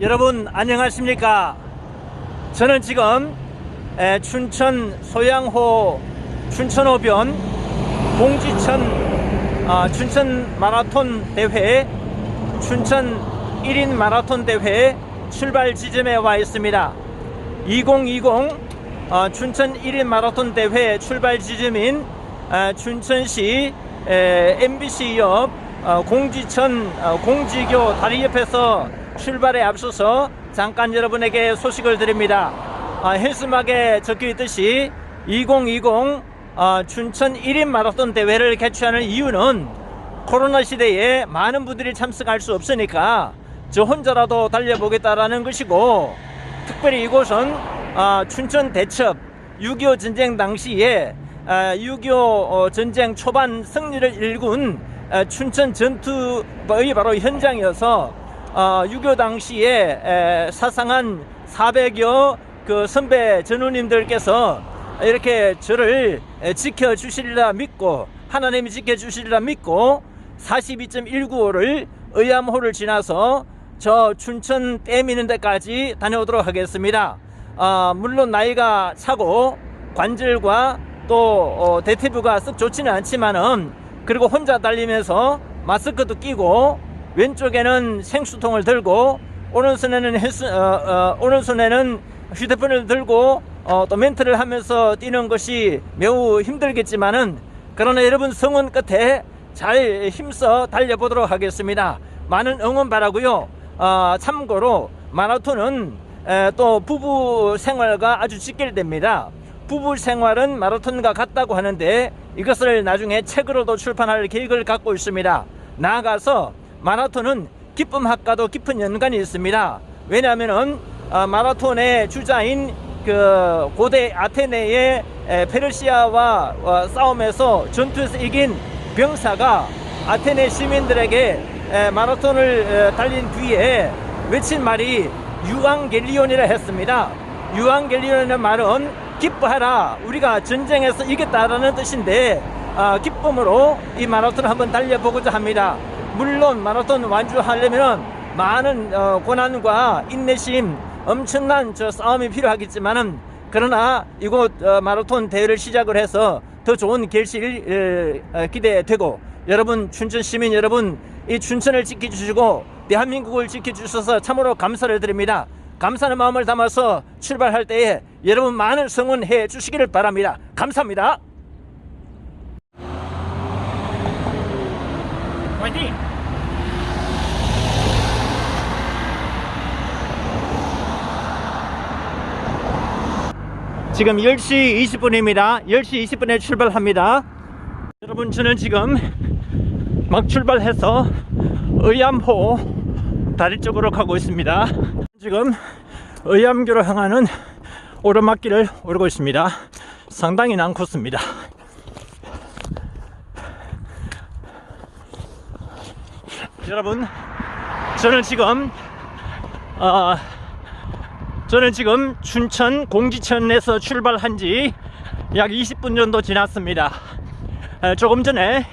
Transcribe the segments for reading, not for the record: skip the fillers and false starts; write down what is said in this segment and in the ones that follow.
여러분 안녕하십니까? 저는 지금 춘천 소양호 춘천호변 봉지천 춘천 마라톤 대회 춘천 1인 마라톤 대회 출발 지점에 와 있습니다. 2020 춘천 1인 마라톤 대회 출발 지점인 춘천시 MBC 옆 공지천 공지교 다리 옆에서 출발에 앞서서 잠깐 여러분에게 소식을 드립니다. 헬스막에 적혀 있듯이 2020 춘천 1인 마라톤 대회를 개최하는 이유는 코로나 시대에 많은 분들이 참석할 수 없으니까 저 혼자라도 달려보겠다라는 것이고, 특별히 이곳은 춘천 대첩 6.25 전쟁 당시에 6.25 전쟁 초반 승리를 일군 춘천 전투의 바로 현장이어서 6.25 당시에 사상한 400여 그 선배 전우님들께서 이렇게 저를 지켜주시리라 믿고, 하나님이 지켜주시리라 믿고 42.195를 의암호를 지나서 저 춘천 댐 있는 데까지 다녀오도록 하겠습니다. 물론 나이가 차고 관절과 또 대퇴부가 썩 좋지는 않지만은, 그리고 혼자 달리면서 마스크도 끼고 왼쪽에는 생수통을 들고 오른손에는 오른손에는 휴대폰을 들고 또 멘트를 하면서 뛰는 것이 매우 힘들겠지만은, 그러나 여러분 성원 끝에 잘 힘써 달려보도록 하겠습니다. 많은 응원 바라고요. 참고로 마라톤은 또 부부 생활과 아주 직결됩니다. 부부 생활은 마라톤과 같다고 하는데 이것을 나중에 책으로도 출판할 계획을 갖고 있습니다. 나아가서 마라톤은 기쁨학과도 깊은 연관이 있습니다. 왜냐하면은 마라톤의 주자인 그 고대 아테네의 페르시아와 싸움에서 전투에서 이긴 병사가 아테네 시민들에게 마라톤을 달린 뒤에 외친 말이 유앙겔리온이라 했습니다. 유앙겔리온의 말은 기뻐하라, 우리가 전쟁에서 이겼다라는 뜻인데, 기쁨으로 이 마라톤을 한번 달려보고자 합니다. 물론 마라톤 완주하려면 많은 고난과 인내심, 엄청난 싸움이 필요하겠지만은, 그러나 이곳 마라톤 대회를 시작을 해서 더 좋은 결실 기대되고, 여러분 춘천 시민 여러분, 이 춘천을 지켜주시고 대한민국을 지켜주셔서 참으로 감사를 드립니다. 감사하는 마음을 담아서 출발할 때에 여러분 많은 성원해 주시기를 바랍니다. 감사합니다. 화이팅! 지금 10시 20분입니다. 10시 20분에 출발합니다. 여러분 저는 지금 막 출발해서 의암호 다리 쪽으로 가고 있습니다. 지금 의암교로 향하는 오르막길을 오르고 있습니다. 상당히 난 코스입니다. 여러분 저는 지금 춘천 공지천에서 출발한 지 약 20분 정도 지났습니다. 조금 전에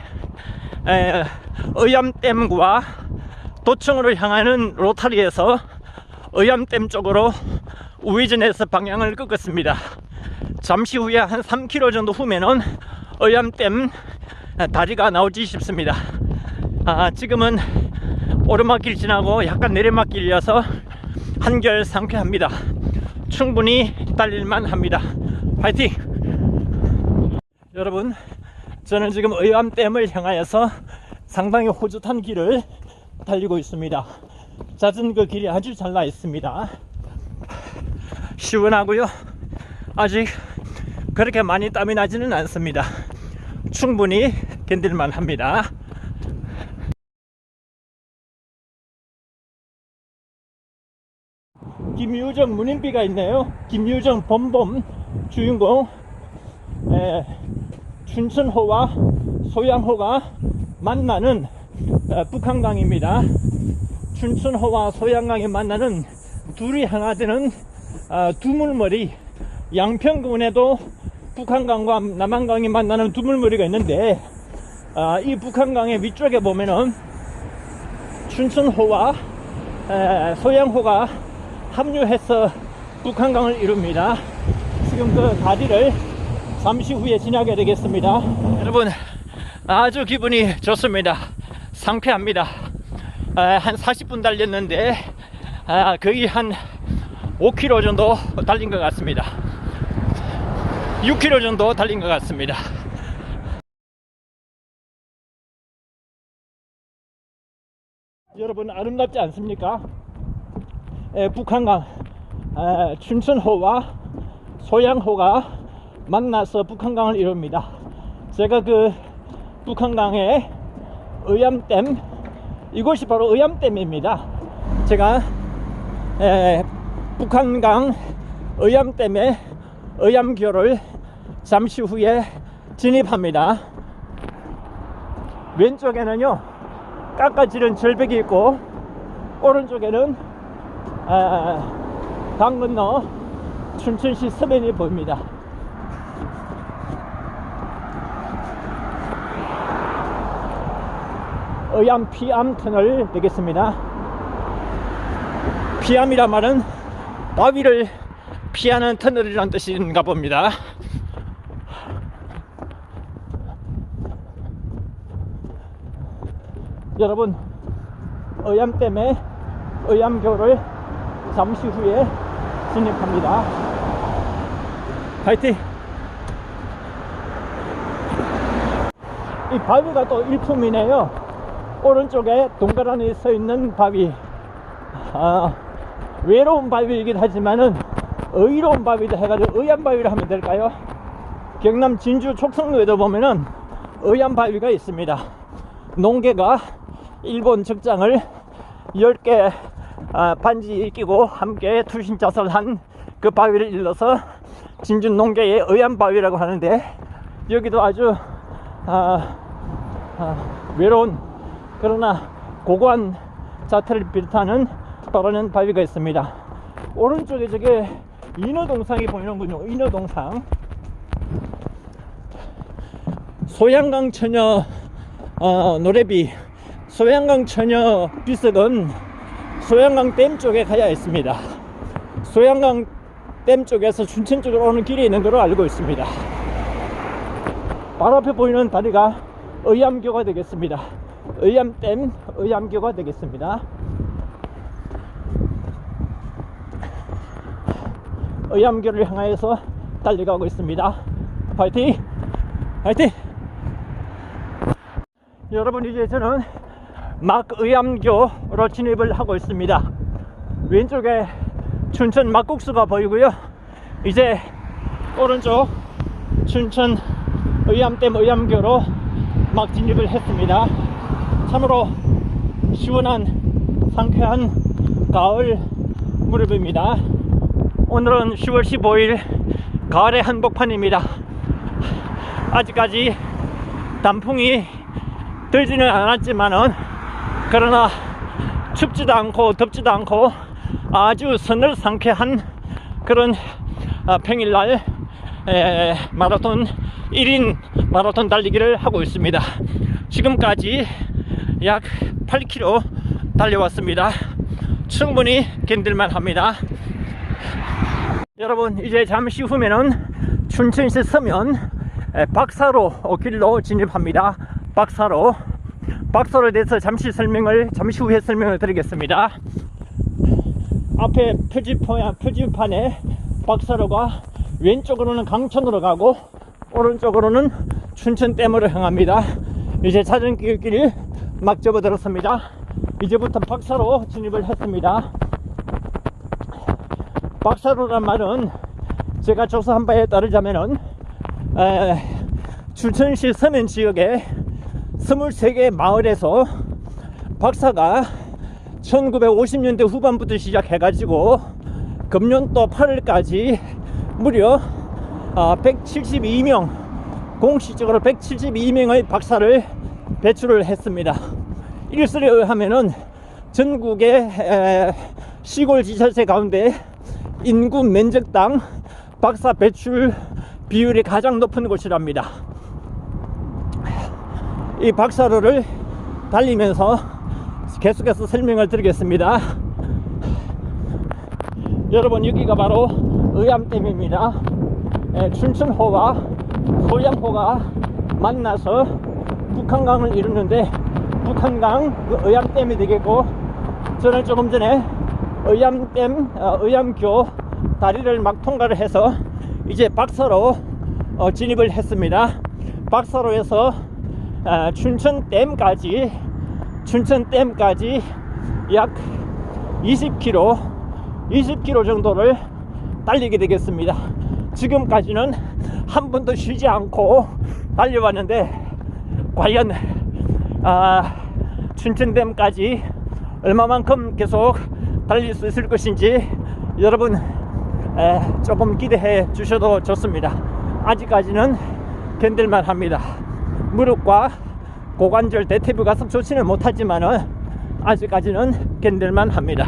의암댐과 도청으로 향하는 로타리에서 의암댐 쪽으로 우회전해서 방향을 꺾었습니다. 잠시 후에 한 3km 정도 후면은 의암댐 다리가 나오지 싶습니다. 지금은 오르막길 지나고 약간 내리막길이어서 한결 상쾌합니다. 충분히 달릴만 합니다. 화이팅! 여러분 저는 지금 의암댐을 향하여서 상당히 호젓한 길을 달리고 있습니다. 자전거 길이 아주 잘 나 있습니다. 시원하고요. 아직 그렇게 많이 땀이 나지는 않습니다. 충분히 견딜만 합니다. 김유정 문인비가 있네요. 김유정 범범 주인공. 춘천호와 소양호가 만나는 북한강입니다. 춘천호와 소양강이 만나는 둘이 하나 되는 두물머리, 양평군에도 북한강과 남한강이 만나는 두물머리가 있는데, 이 북한강의 위쪽에 보면은 춘천호와 소양호가 합류해서 북한강을 이룹니다. 지금 그 다리를 잠시 후에 지나게 되겠습니다. 여러분, 아주 기분이 좋습니다. 상쾌합니다. 한 40분 달렸는데 거의 한 5km 정도 달린 것 같습니다. 6km 정도 달린 것 같습니다. 여러분, 아름답지 않습니까? 북한강 춘천호와 소양호가 만나서 북한강을 이룹니다. 제가 그 북한강의 의암댐, 이곳이 바로 의암댐입니다. 제가 북한강 의암댐에 의암교를 잠시 후에 진입합니다. 왼쪽에는요 깎아지른 절벽이 있고, 오른쪽에는 강 건너 춘천시 서면이 보입니다. 의암 피암 터널 되겠습니다. 피암이란 말은 바위를 피하는 터널이라는 뜻인가 봅니다. 여러분, 의암댐에 의암교를 잠시 후에 진입합니다. 파이팅! 이 바위가 또 일품이네요. 오른쪽에 동그라미 서 있는 바위, 외로운 바위이긴 하지만은 의로운 바위도 해가지고 의암바위를 하면 될까요? 경남 진주 촉성로에도 보면은 의암바위가 있습니다. 농계가 일본 적장을 10개 반지 끼고 함께 투신자설한 그 바위를 일러서 진주 농계의 의암바위라고 하는데, 여기도 아주 외로운 그러나 고고한 자태를 비롯하는 떠오르는 바위가 있습니다. 오른쪽에 저게 인어동상이 보이는군요. 인어동상. 소양강 처녀 노래비, 소양강 처녀 비석은 소양강 댐 쪽에 가야 있습니다. 소양강 댐 쪽에서 춘천 쪽으로 오는 길이 있는 걸로 알고 있습니다. 바로 앞에 보이는 다리가 의암교가 되겠습니다. 의암댐 의암교가 되겠습니다. 의암교를 향하여서 달려가고 있습니다. 파이팅! 파이팅! 여러분, 이제 저는 막 의암교로 진입을 하고 있습니다. 왼쪽에 춘천 막국수가 보이고요. 이제 오른쪽 춘천 의암댐 의암교로 막 진입을 했습니다. 참으로 시원한 상쾌한 가을 무렵입니다. 오늘은 10월 15일 가을의 한복판입니다. 아직까지 단풍이 들지는 않았지만은, 그러나 춥지도 않고 덥지도 않고 아주 서늘 상쾌한 그런 평일날 마라톤 1인 마라톤 달리기를 하고 있습니다. 지금까지 약 8km 달려왔습니다. 충분히 견딜만 합니다. 여러분, 이제 잠시 후면은 춘천시 서면 박사로 길로 진입합니다. 박사로에 대해서 잠시 후에 설명을 드리겠습니다. 앞에 표지판에 박사로가 왼쪽으로는 강천으로 가고 오른쪽으로는 춘천댐으로 향합니다. 이제 자전거길 막 접어들었습니다. 이제부터 박사로 진입을 했습니다. 박사로란 말은 제가 조사한 바에 따르자면은 춘천시 서면 지역에 23개 마을에서 박사가 1950년대 후반부터 시작해가지고 금년도 8월까지 무려 172명, 공식적으로 172명의 박사를 배출을 했습니다. 일설에 의하면은 전국의 시골지자체 가운데 인구 면적당 박사 배출 비율이 가장 높은 곳이랍니다. 이 박사로를 달리면서 계속해서 설명을 드리겠습니다. 여러분, 여기가 바로 의암댐입니다. 춘천호와 소양호가 만나서 북한강을 이루는데, 북한강 그 의암댐이 되겠고, 저는 조금 전에 의암댐 의암교 다리를 막 통과를 해서 이제 박사로 진입을 했습니다. 박사로에서 춘천댐까지 약 20km 정도를 달리게 되겠습니다. 지금까지는 한 번도 쉬지 않고 달려왔는데, 과연 춘천댐까지 얼마만큼 계속 달릴 수 있을 것인지 여러분 조금 기대해 주셔도 좋습니다. 아직까지는 견딜만 합니다. 무릎과 고관절 대퇴부 가슴 좋지는 못하지만은 아직까지는 견딜만 합니다.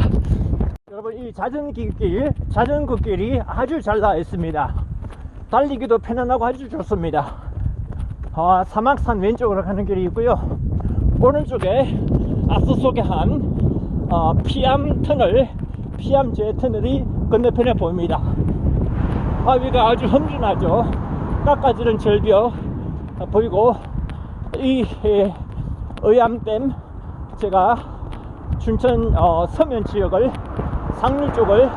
여러분, 이 자전거 길이 아주 잘 나와 있습니다. 달리기도 편안하고 아주 좋습니다. 사막산 왼쪽으로 가는 길이 있고요, 오른쪽에 앞서 소개한 피암제 터널이 건너편에 보입니다. 바위가 아주 험준하죠. 깎아지는 절벽 보이고, 이 의암댐, 제가 춘천 서면 지역을 상류 쪽을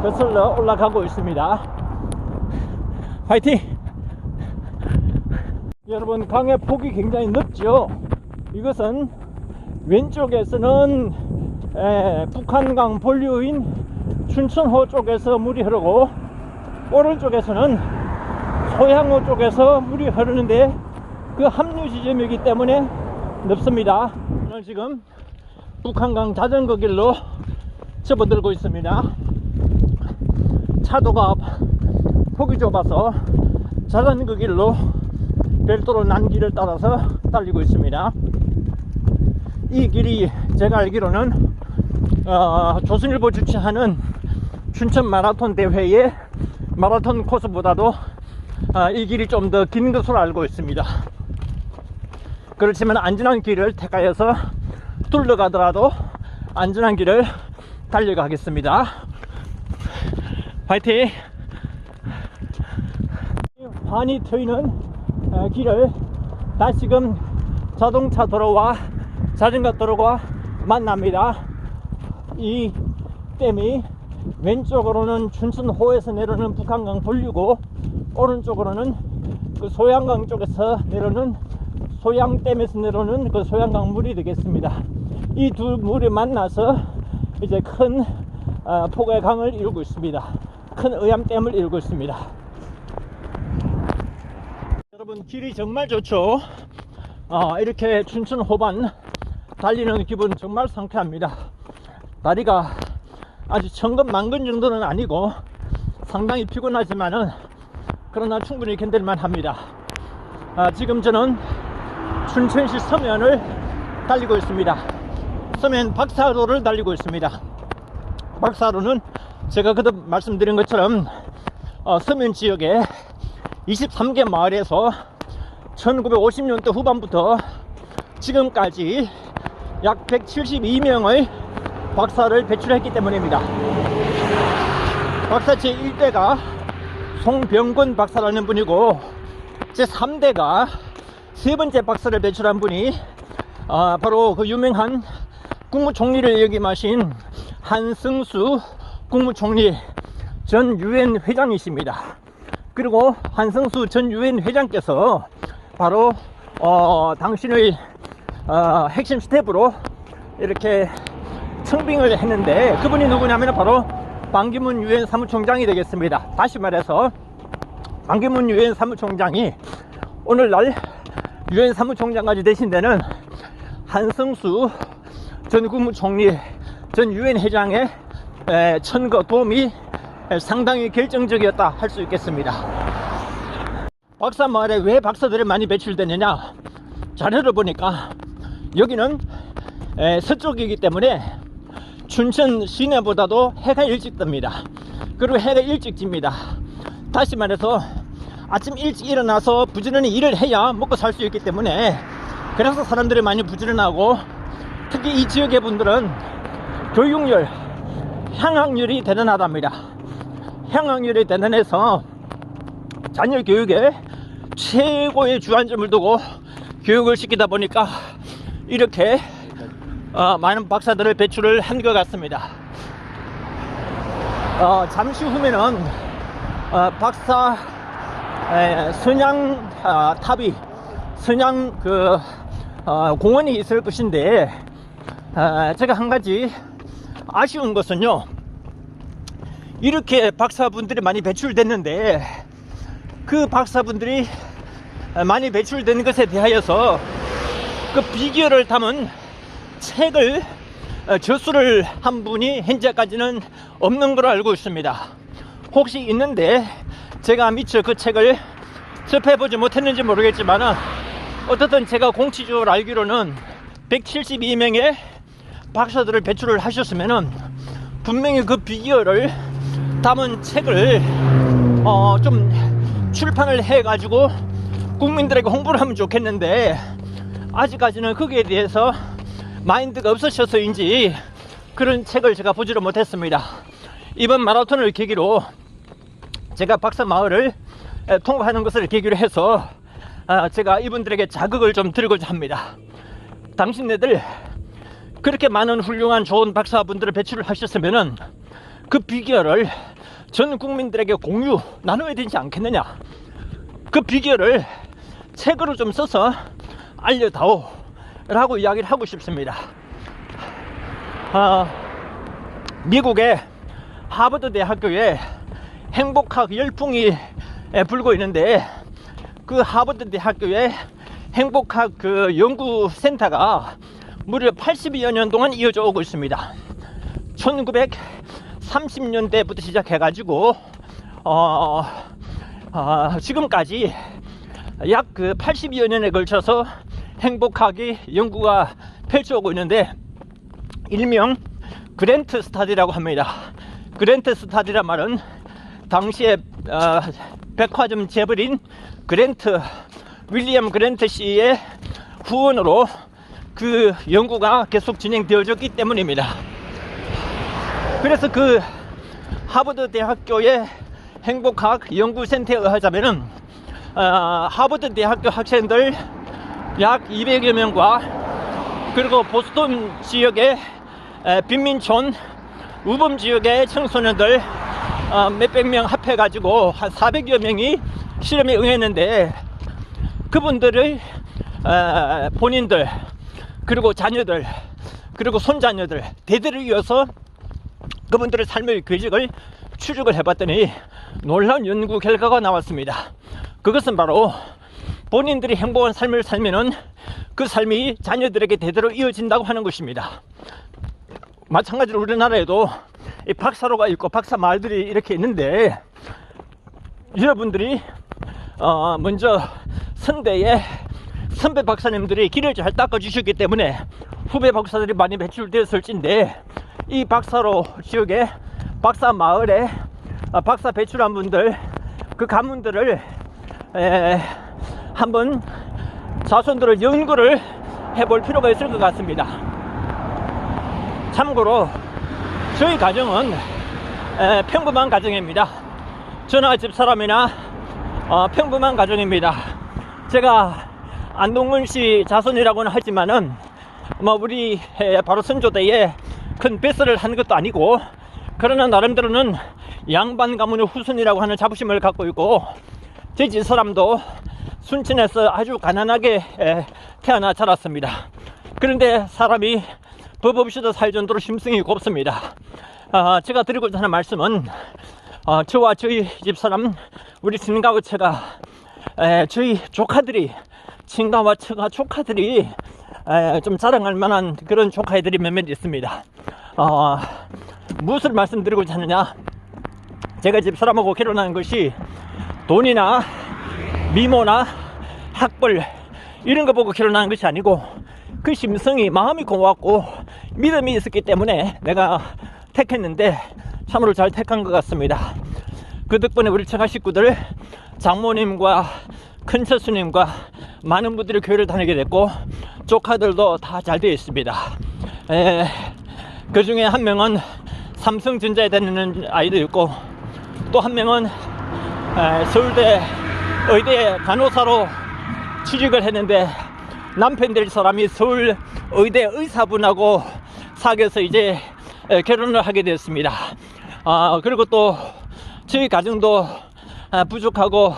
거슬러 올라가고 있습니다. 화이팅! 여러분, 강의 폭이 굉장히 넓죠. 이것은 왼쪽에서는 북한강 본류인 춘천호 쪽에서 물이 흐르고, 오른쪽에서는 소양호 쪽에서 물이 흐르는데, 그 합류 지점이기 때문에 넓습니다. 오늘 지금 북한강 자전거 길로 접어들고 있습니다. 차도가 폭이 좁아서 자전거 길로 별도로 난 길을 따라서 달리고 있습니다. 이 길이 제가 알기로는 조선일보 주최하는 춘천 마라톤 대회의 마라톤 코스보다도 이 길이 좀 더 긴 것으로 알고 있습니다. 그렇지만 안전한 길을 택하여서 둘러가더라도 안전한 길을 달려가겠습니다. 화이팅! 환히 트이는 길을 다시금 자동차 도로와 자전거 도로가 만납니다. 이 댐이 왼쪽으로는 춘천호에서 내려오는 북한강 본류고, 오른쪽으로는 그 소양강 쪽에서 내려오는 소양댐에서 내려오는 그 소양강 물이 되겠습니다. 이 두 물이 만나서 이제 큰 폭의 강을 이루고 있습니다. 큰 의암댐을 이루고 있습니다. 여러분, 길이 정말 좋죠. 이렇게 춘천 호반 달리는 기분 정말 상쾌합니다. 다리가 아주 천근만근 정도는 아니고 상당히 피곤하지만은 그러나 충분히 견딜만 합니다. 지금 저는 춘천시 서면을 달리고 있습니다. 서면 박사로를 달리고 있습니다. 박사로는 제가 그때 말씀드린 것처럼 서면 지역에 23개 마을에서 1950년대 후반부터 지금까지 약 172명의 박사를 배출했기 때문입니다. 박사 제1대가 송병권 박사라는 분이고, 제3대가 세 번째 박사를 배출한 분이 바로 그 유명한 국무총리를 역임하신 한승수 국무총리 전 유엔 회장이십니다. 그리고 한승수 전 유엔 회장께서 바로 당신의 핵심 스텝으로 이렇게 청빙을 했는데, 그분이 누구냐면 바로 반기문 유엔 사무총장이 되겠습니다. 다시 말해서 반기문 유엔 사무총장이 오늘날 유엔 사무총장까지 되신 데는 한승수 전 국무총리 전 유엔 회장의 천거 도움이 상당히 결정적이었다 할 수 있겠습니다. 박사 마을에 왜 박사들이 많이 배출되느냐, 자료를 보니까 여기는 서쪽이기 때문에 춘천 시내보다도 해가 일찍 뜹니다. 그리고 해가 일찍 집니다. 다시 말해서 아침 일찍 일어나서 부지런히 일을 해야 먹고 살 수 있기 때문에, 그래서 사람들이 많이 부지런하고, 특히 이 지역의 분들은 교육열, 향학률이 대단하답니다. 향학률이 대단해서 자녀 교육에 최고의 주안점을 두고 교육을 시키다 보니까 이렇게 많은 박사들을 배출을 한 것 같습니다. 잠시 후면은 박사 선양 탑이 선양 공원이 있을 것인데, 제가 한 가지 아쉬운 것은요, 이렇게 박사분들이 많이 배출됐는데 그 박사분들이 많이 배출된 것에 대하여서 그 비결을 담은 책을 저술을 한 분이 현재까지는 없는 걸로 알고 있습니다. 혹시 있는데 제가 미처 그 책을 접해보지 못했는지 모르겠지만, 어떻든 제가 공치적으로 알기로는 172명의 박사들을 배출을 하셨으면은 분명히 그 비결을 담은 책을 좀 출판을 해가지고 국민들에게 홍보를 하면 좋겠는데, 아직까지는 거기에 대해서 마인드가 없으셔서인지 그런 책을 제가 보지를 못했습니다. 이번 마라톤을 계기로 제가 박사 마을을 통과하는 것을 계기로 해서 제가 이분들에게 자극을 좀 드리고자 합니다. 당신네들 그렇게 많은 훌륭한 좋은 박사분들을 배출을 하셨으면은 그 비결을 전 국민들에게 공유 나눠야 되지 않겠느냐. 그 비결을 책으로 좀 써서 알려다오 라고 이야기를 하고 싶습니다. 미국의 하버드 대학교에 행복학 열풍이 불고 있는데, 그 하버드 대학교의 행복학 그 연구센터가 무려 80여 년 동안 이어져 오고 있습니다. 1930년대부터 시작해가지고 지금까지 약 그 80여 년에 걸쳐서 행복학이 연구가 펼쳐오고 있는데, 일명 그랜트 스타디라고 합니다. 그랜트 스타디란 말은 당시에 백화점 재벌인 윌리엄 그랜트 씨의 후원으로 그 연구가 계속 진행되어졌기 때문입니다. 그래서 그 하버드 대학교의 행복학 연구센터에 의하자면은 하버드 대학교 학생들 약 200여 명과, 그리고 보스턴 지역의 빈민촌 우범 지역의 청소년들 몇백 명 합해가지고 한 400여 명이 실험에 응했는데, 그분들의 본인들, 그리고 자녀들, 그리고 손자녀들 대대를 이어서 그분들의 삶의 궤적을 추적을 해봤더니 놀라운 연구 결과가 나왔습니다. 그것은 바로 본인들이 행복한 삶을 살면은 그 삶이 자녀들에게 대대로 이어진다고 하는 것입니다. 마찬가지로 우리나라에도 이 박사로가 있고 박사 마을들이 이렇게 있는데, 여러분들이 먼저 선대의 선배 박사님들이 길을 잘 닦아주셨기 때문에 후배 박사들이 많이 배출되었을진데, 이 박사로 지역에 박사 마을에 박사 배출한 분들, 그 가문들을 한번 자손들을 연구를 해볼 필요가 있을 것 같습니다. 참고로 저희 가정은 평범한 가정입니다. 저나 집사람이나 평범한 가정입니다. 제가 안동근 씨 자손이라고는 하지만은 우리 바로 선조대에 큰 뱃설을 한 것도 아니고, 그러나 나름대로는 양반 가문의 후손이라고 하는 자부심을 갖고 있고, 제 집사람도 순천에서 아주 가난하게 태어나 자랐습니다. 그런데 사람이 법 없이도 살 정도로 심성이 곱습니다. 제가 드리고자 하는 말씀은, 저와 저희 집사람, 우리 친가와 처가, 저희 조카들이, 친가와 처가 조카들이 좀 자랑할 만한 그런 조카애들이 몇몇 있습니다. 무엇을 말씀드리고자 하느냐, 제가 집사람하고 결혼한 것이 돈이나 미모나 학벌 이런 거 보고 결혼한 것이 아니고, 그 심성이, 마음이 고왔고 믿음이 있었기 때문에 내가 택했는데 참으로 잘 택한 것 같습니다. 그 덕분에 우리 처가 식구들, 장모님과 큰처수님과 많은 분들이 교회를 다니게 됐고, 조카들도 다 잘 되어 있습니다. 그 중에 한 명은 삼성전자에 다니는 아이도 있고, 또 한 명은 서울대 의대 간호사로 취직을 했는데 남편 될 사람이 서울 의대 의사분하고 사귀어서 이제 결혼을 하게 되었습니다. 그리고 또 저희 가정도 부족하고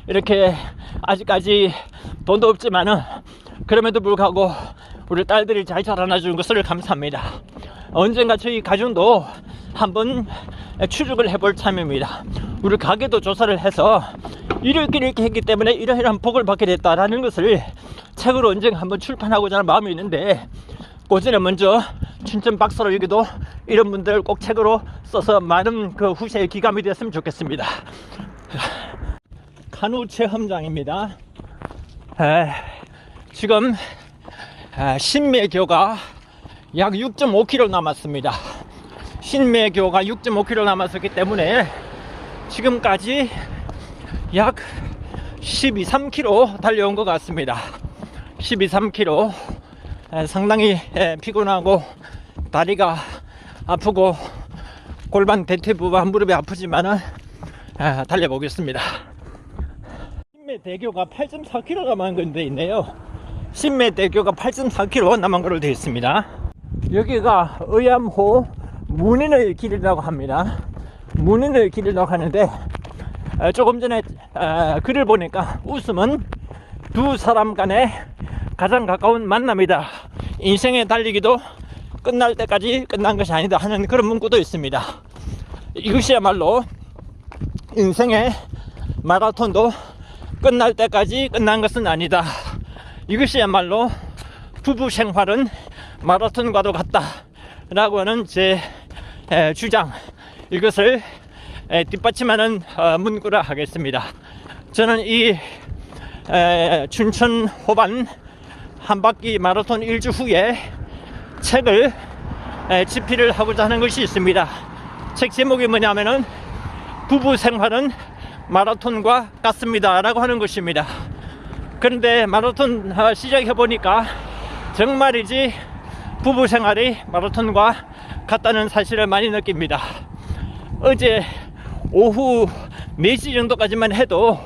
이렇게 아직까지 돈도 없지만은 그럼에도 불구하고 우리 딸들이 잘 자라나주는 것을 감사합니다. 언젠가 저희 가정도 한번 추적을 해볼 참입니다. 우리 가게도 조사를 해서 이렇게 했기 때문에 이러이러한 복을 받게 됐다라는 것을 책으로 언젠가 한번 출판하고자 하는 마음이 있는데, 그 전에 먼저 춘천 박사로 여기도 이런 분들 꼭 책으로 써서 많은 그 후세의 기감이 되었으면 좋겠습니다. 간호 체험장입니다. 지금 신매교가 약 6.5km 남았습니다. 신매교가 6.5km 남았었기 때문에 지금까지 약 12-13km 달려온 것 같습니다. 12-13km. 상당히 피곤하고 다리가 아프고 골반 대퇴부와 무릎이 아프지만은 달려보겠습니다. 신매대교가 8.4km 남은 건데 있네요. 신매대교가 8.4km 남은 걸로 되어 있습니다. 여기가 의암호 문인의 길이라고 합니다. 문인의 길이라고 하는데, 조금 전에 글을 보니까 웃음은 두 사람 간의 가장 가까운 만남이다. 인생의 달리기도 끝날 때까지 끝난 것이 아니다 하는 그런 문구도 있습니다. 이것이야말로 인생의 마라톤도 끝날 때까지 끝난 것은 아니다. 이것이야말로 부부 생활은 마라톤과도 같다 라고 하는 제 주장, 이것을 뒷받침하는 문구라 하겠습니다. 저는 이 춘천 호반 한바퀴 마라톤 일주 후에 책을 집필을 하고자 하는 것이 있습니다. 책 제목이 뭐냐면은 부부 생활은 마라톤과 같습니다 라고 하는 것입니다. 그런데 마라톤 시작해 보니까 정말이지 부부 생활이 마라톤과 같다는 사실을 많이 느낍니다. 어제 오후 4시 정도까지만 해도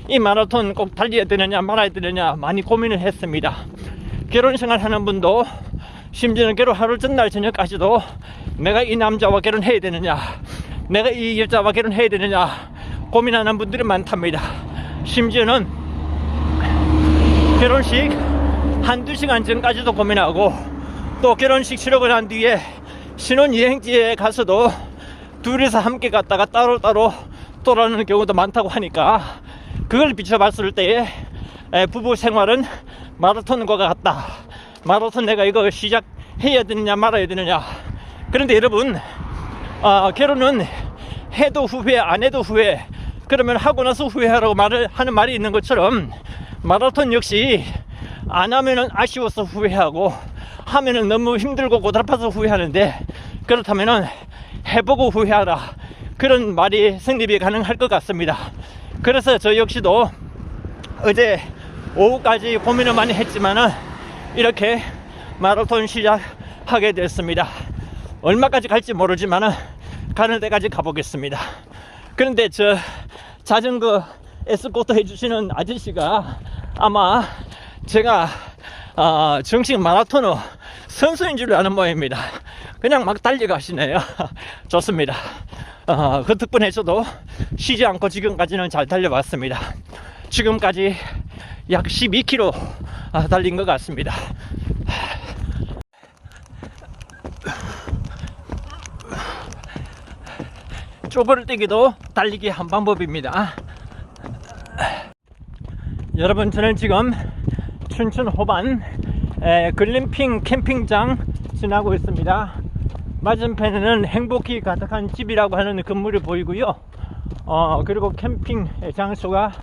이 마라톤 꼭 달려야 되느냐 말아야 되느냐 많이 고민을 했습니다. 결혼생활 하는 분도, 심지어는 결혼 하루 전날 저녁까지도 내가 이 남자와 결혼해야 되느냐, 내가 이 여자와 결혼해야 되느냐 고민하는 분들이 많답니다. 심지어는 결혼식 한두 시간 전까지도 고민하고, 또 결혼식 치르고 난 뒤에 신혼여행지에 가서도 둘이서 함께 갔다가 따로따로 돌아오는 경우도 많다고 하니까, 그걸 비춰봤을 때에 부부 생활은 마라톤과 같다. 마라톤 내가 이거 시작해야 되느냐 말아야 되느냐. 그런데 여러분, 결혼은 해도 후회 안 해도 후회, 그러면 하고 나서 후회하라고 하는 말이 있는 것처럼, 마라톤 역시 안 하면은 아쉬워서 후회하고, 하면은 너무 힘들고 고달파서 후회하는데, 그렇다면은 해보고 후회하라, 그런 말이 성립이 가능할 것 같습니다. 그래서 저 역시도 어제 오후까지 고민을 많이 했지만은 이렇게 마라톤 시작하게 됐습니다. 얼마까지 갈지 모르지만은 가는 데까지 가보겠습니다. 그런데 저 자전거 에스코트 해주시는 아저씨가 아마 제가 정식 마라토너 선수인 줄 아는 모양입니다. 그냥 막 달려가시네요. 좋습니다. 그 덕분에 저도 쉬지 않고 지금까지는 잘 달려왔습니다. 지금까지 약 12km 달린 것 같습니다. 쪼그러뜨기도 달리기 한 방법입니다. 여러분, 저는 지금 춘천 호반 글램핑 캠핑장 지나고 있습니다. 맞은편에는 행복이 가득한 집이라고 하는 건물이 보이고요. 그리고 캠핑 장소가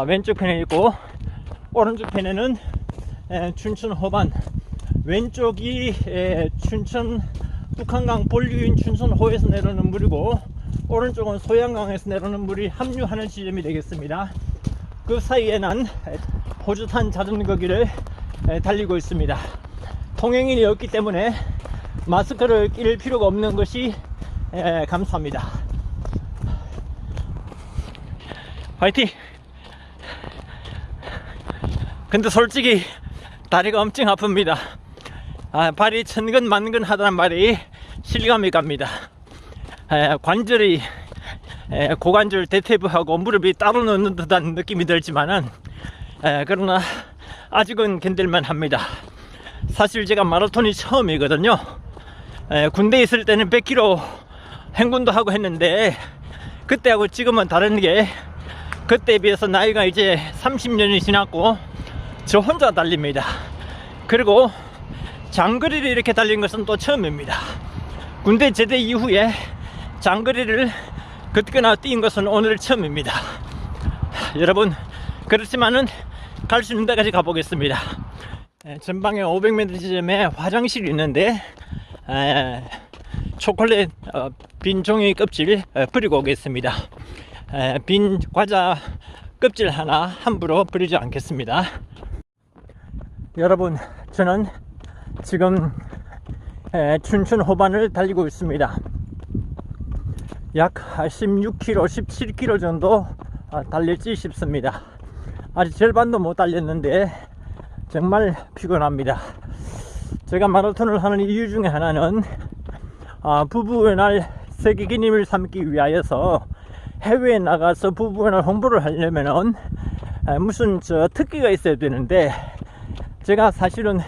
왼쪽 편에 있고, 오른쪽 편에는 춘천 호반, 왼쪽이 춘천 북한강 본류인 춘천호에서 내려오는 물이고, 오른쪽은 소양강에서 내려오는 물이 합류하는 지점이 되겠습니다. 그 사이에는 호주탄 자전거길을 달리고 있습니다. 통행인이 없기 때문에 마스크를 낄 필요가 없는 것이 감사합니다. 화이팅! 근데 솔직히 다리가 엄청 아픕니다. 발이 천근 만근 하다는 말이 실감이 갑니다. 관절이 고관절 대퇴부하고 무릎이 따로 넣는 듯한 느낌이 들지만은 그러나 아직은 견딜만 합니다. 사실 제가 마라톤이 처음이거든요. 군대에 있을 때는 100km 행군도 하고 했는데 그때하고 지금은 다른 게 그때에 비해서 나이가 이제 30년이 지났고 저 혼자 달립니다. 그리고 장거리를 이렇게 달린 것은 또 처음입니다. 군대 제대 이후에 장거리를 걷거나 뛴 것은 오늘 처음입니다. 여러분, 그렇지만은 갈 수 있는 데까지 가보겠습니다. 전방에 500m 지점에 화장실이 있는데 초콜릿 빈 종이 껍질 버리고 오겠습니다. 빈 과자 껍질 하나 함부로 버리지 않겠습니다. 여러분, 저는 지금 춘천 호반을 달리고 있습니다. 약 16km, 17km 정도 달릴지 싶습니다. 아직 절반도 못 달렸는데 정말 피곤합니다. 제가 마라톤을 하는 이유 중에 하나는 부부의 날 세계 기념을 삼기 위하여서 해외에 나가서 부부의 날 홍보를 하려면은 무슨 특기가 있어야 되는데 제가 사실은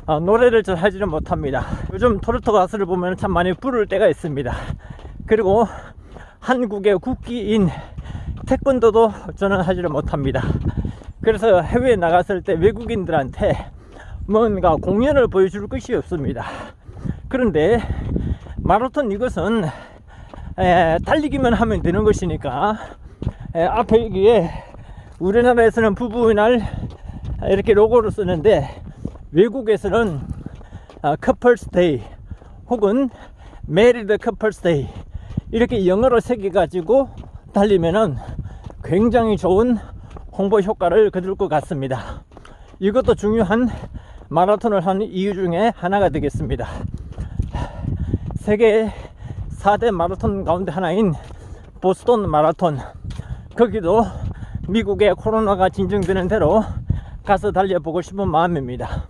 노래를 잘 하지는 못합니다. 요즘 트로트 가수를 보면 참 많이 부를 때가 있습니다. 그리고 한국의 국기인 태권도도 저는 하지를 못합니다. 그래서 해외에 나갔을 때 외국인들한테 뭔가 공연을 보여줄 것이 없습니다. 그런데 마라톤 이것은 달리기만 하면 되는 것이니까 앞에 여기에 우리나라에서는 부부의 날 이렇게 로고를 쓰는데 외국에서는 커플스 데이 혹은 메리드 커플스 데이 이렇게 영어로 새겨 가지고 달리면은 굉장히 좋은 홍보 효과를 거둘 것 같습니다. 이것도 중요한 마라톤을 하는 이유 중에 하나가 되겠습니다. 세계 4대 마라톤 가운데 하나인 보스턴 마라톤, 거기도 미국의 코로나가 진정되는 대로 가서 달려보고 싶은 마음입니다.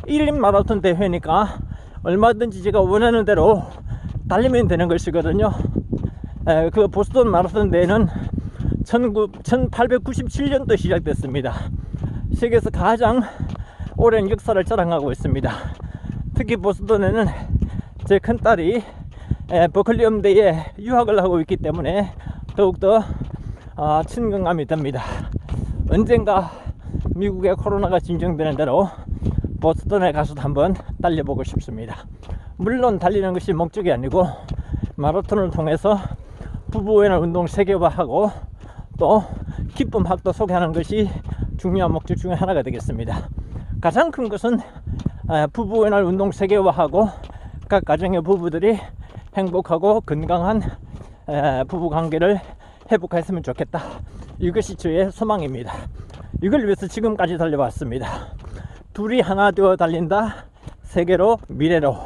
1인 마라톤 대회니까 얼마든지 제가 원하는 대로 달리면 되는 것이거든요. 그 보스턴 마라톤 대회는 1897년도 시작됐습니다. 세계에서 가장 오랜 역사를 자랑하고 있습니다. 특히 보스턴에는 제 큰딸이 버클리 음대에 유학을 하고 있기 때문에 더욱더 친근감이 듭니다. 언젠가 미국의 코로나가 진정되는 대로 보스턴에 가서도 한번 달려보고 싶습니다. 물론 달리는 것이 목적이 아니고 마라톤을 통해서 부부의 운동 세계화하고 또 기쁨 학도 소개하는 것이 중요한 목적 중에 하나가 되겠습니다. 가장 큰 것은 부부의 날 운동 세계화하고 각 가정의 부부들이 행복하고 건강한 부부 관계를 회복했으면 좋겠다. 이것이 저의 소망입니다. 이걸 위해서 지금까지 달려왔습니다. 둘이 하나 되어 달린다, 세계로 미래로,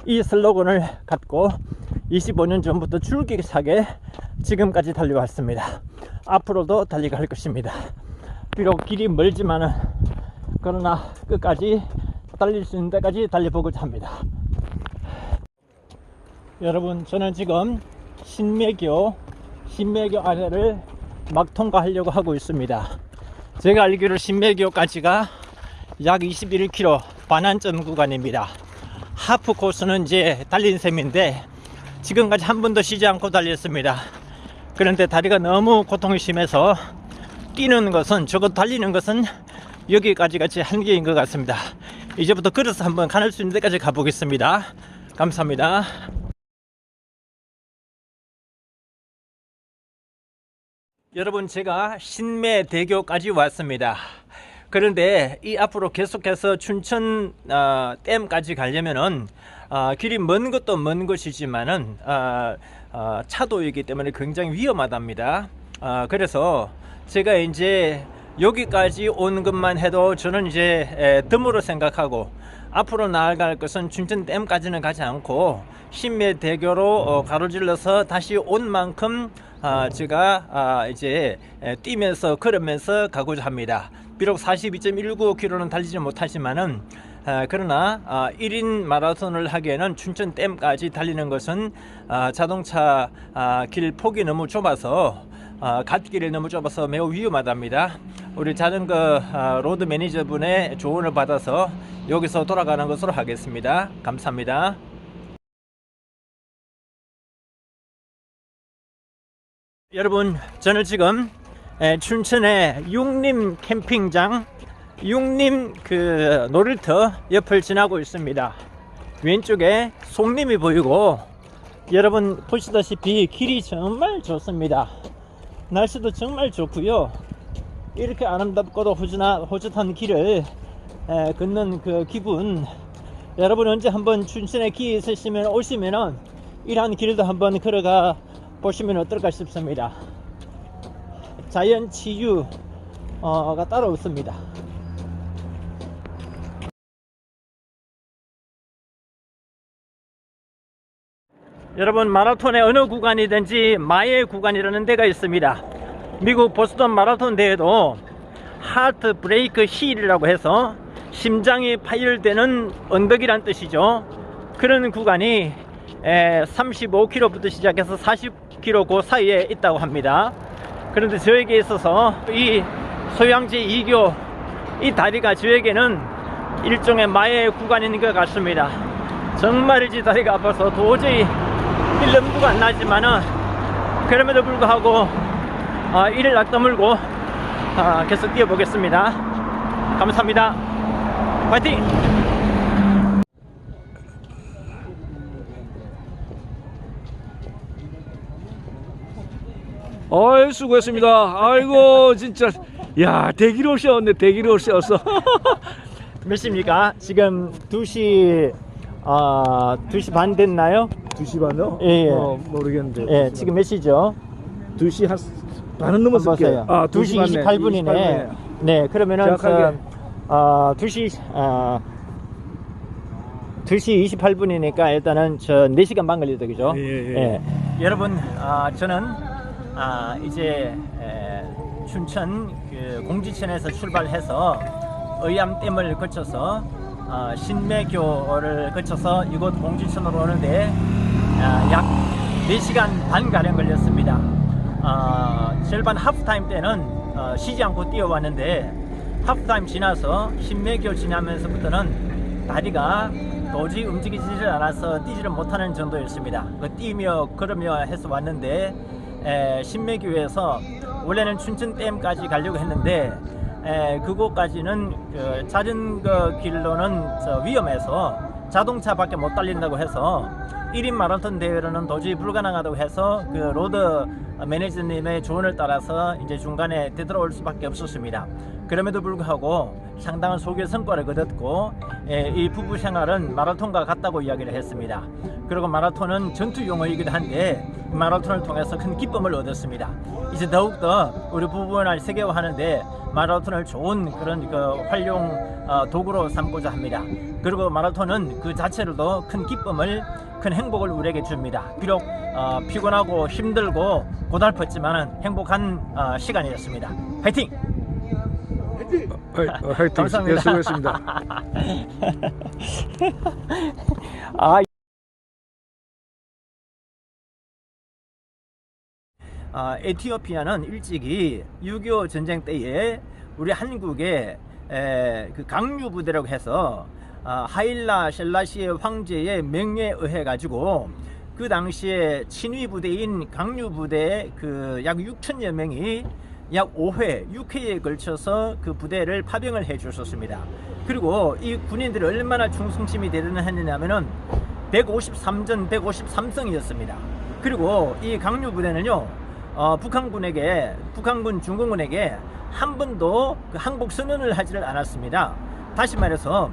이 슬로건을 갖고 25년 전부터 줄기차게 지금까지 달려왔습니다. 앞으로도 달려갈 것입니다. 비록 길이 멀지만은 그러나 끝까지 달릴 수 있는 데까지 달려보고자 합니다. 여러분, 저는 지금 신매교 아래를 막 통과하려고 하고 있습니다. 제가 알기로 신매교까지가 약 21km 반환점 구간입니다. 하프 코스는 이제 달린 셈인데 지금까지 한 번도 쉬지 않고 달렸습니다. 그런데 다리가 너무 고통이 심해서 뛰는 것은, 저거 달리는 것은 여기까지가 제 한계인 것 같습니다. 이제부터 걸어서 한번 가는 수 있는 데까지 가보겠습니다. 감사합니다. 여러분, 제가 신매대교까지 왔습니다. 그런데 이 앞으로 계속해서 춘천 댐까지 가려면은 길이 먼 것도 먼 것이지만은 차도이기 때문에 굉장히 위험하답니다. 그래서 제가 이제 여기까지 온 것만 해도 저는 이제 덤으로 생각하고, 앞으로 나아갈 것은 춘천댐까지는 가지 않고 신매대교로 가로질러서 다시 온 만큼 제가 이제 뛰면서 걸으면서 가고자 합니다. 비록 42.195km는 달리지 못하지만은 그러나 1인 마라톤을 하기에는 춘천댐까지 달리는 것은 자동차 길 폭이 너무 좁아서 갓길이 너무 좁아서 매우 위험하답니다. 우리 자전거 로드 매니저분의 조언을 받아서 여기서 돌아가는 것으로 하겠습니다. 감사합니다. 여러분, 저는 지금 춘천의 육림 캠핑장, 육림 그 놀이터 옆을 지나고 있습니다. 왼쪽에 송림이 보이고, 여러분 보시다시피 길이 정말 좋습니다. 날씨도 정말 좋고요. 이렇게 아름답고도 호젓한 길을 걷는 그 기분, 여러분 언제 한번 춘천에 기회 있으시면 오시면은 이러한 길도 한번 걸어가 보시면 어떨까 싶습니다. 자연 치유가 따로 없습니다. 여러분, 마라톤의 어느 구간이든지 마의 구간이라는 데가 있습니다. 미국 보스턴 마라톤 대회도 하트 브레이크 힐이라고 해서 심장이 파열되는 언덕이란 뜻이죠. 그런 구간이 35km부터 시작해서 40km 그 사이에 있다고 합니다. 그런데 저에게 있어서 이 소양지 2교 이 다리가 저에게는 일종의 마의 구간인 것 같습니다. 정말이지 다리가 아파서 도저히 뛸 엄두가 안 나지만은, 그럼에도 불구하고 이를 낚다물고 계속 뛰어보겠습니다. 감사합니다. 화이팅! 아이, 수고했습니다. 아이고, 진짜. 야, 대기를 없이 왔네. 대기를 없이 왔어. 몇 시입니까? 지금 2시 2시 반 됐나요? 2시 반요? 예, 예. 모르겠는데. 예, 지금 몇 시죠? 2시 한 반은 넘었을게요. 2시 28분이네. 네, 그러면은 정확하게. 2시 28분이니까 일단은 저 4시간 반 걸리다, 그죠? 예. 여러분, 저는 이제 춘천 그 공지천에서 출발해서 의암댐을 거쳐서 신매교를 거쳐서 이곳 공지천으로 오는데 약 4시간 반 가량 걸렸습니다. 절반 하프타임 때는 쉬지 않고 뛰어왔는데, 하프타임 지나서 신매교 지나면서부터는 다리가 도저히 움직이지를 않아서 뛰지를 못하는 정도였습니다. 뛰며 걸으며 해서 왔는데, 신매교에서 원래는 춘천댐까지 가려고 했는데 그곳까지는 그 자전거 길로는 위험해서 자동차밖에 못 달린다고 해서 1인 마라톤 대회로는 도저히 불가능하다고 해서 그 로드 매니저님의 조언을 따라서 이제 중간에 되돌아올 수밖에 없었습니다. 그럼에도 불구하고 상당한 소개 성과를 거뒀고, 이 부부 생활은 마라톤과 같다고 이야기를 했습니다. 그리고 마라톤은 전투 용어이기도 한데 마라톤을 통해서 큰 기쁨을 얻었습니다. 이제 더욱더 우리 부부를 세계화하는데 마라톤을 좋은 그런 그 활용 도구로 삼고자 합니다. 그리고 마라톤은 그 자체로도 큰 기쁨을, 큰 행복을 우리에게 줍니다. 비록 피곤하고 힘들고 고달팠지만 행복한 시간이었습니다. 화이팅! 화이팅! 감사합니다. 수고했습니다. 에티오피아는 일찍이 6.25 전쟁 때에 우리 한국의 그 강류 부대라고 해서 하일라 셀라시의 황제의 명령에 의해 가지고 그 당시에 친위 부대인 강류 부대의 그 약 6천여 명이 약 5회, 6회에 걸쳐서 그 부대를 파병을 해 주셨습니다. 그리고 이 군인들이 얼마나 충성심이 대단했느냐면은 153전 153성이었습니다. 그리고 이 강류 부대는요, 북한군 중공군에게 한 번도 그 항복 선언을 하지를 않았습니다. 다시 말해서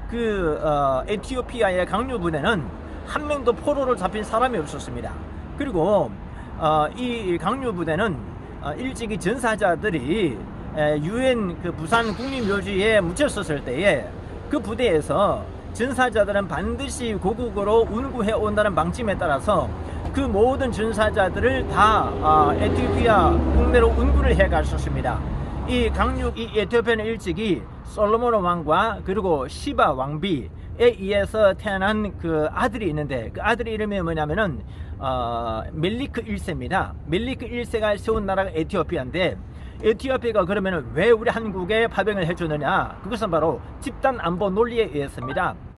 그 에티오피아의 강류 부대는 한 명도 포로로 잡힌 사람이 없었습니다. 그리고 이 강류 부대는 일찍이 전사자들이 유엔 그 부산 국립묘지에 묻혔었을 때에 그 부대에서 전사자들은 반드시 고국으로 운구해 온다는 방침에 따라서 그 모든 전사자들을 다 에티오피아 국내로 운구를 해 갔었습니다. 이 강육 이 에티오피아는 일찍이 솔로몬 왕과 그리고 시바 왕비에 의해서 태어난 그 아들이 있는데 그 아들의 이름이 뭐냐면은 멜리크 1세입니다. 멜리크 1세가 세운 나라가 에티오피아인데 에티오피아가 그러면은 왜 우리 한국에 파병을 해주느냐? 그것은 바로 집단 안보 논리에 의해서입니다.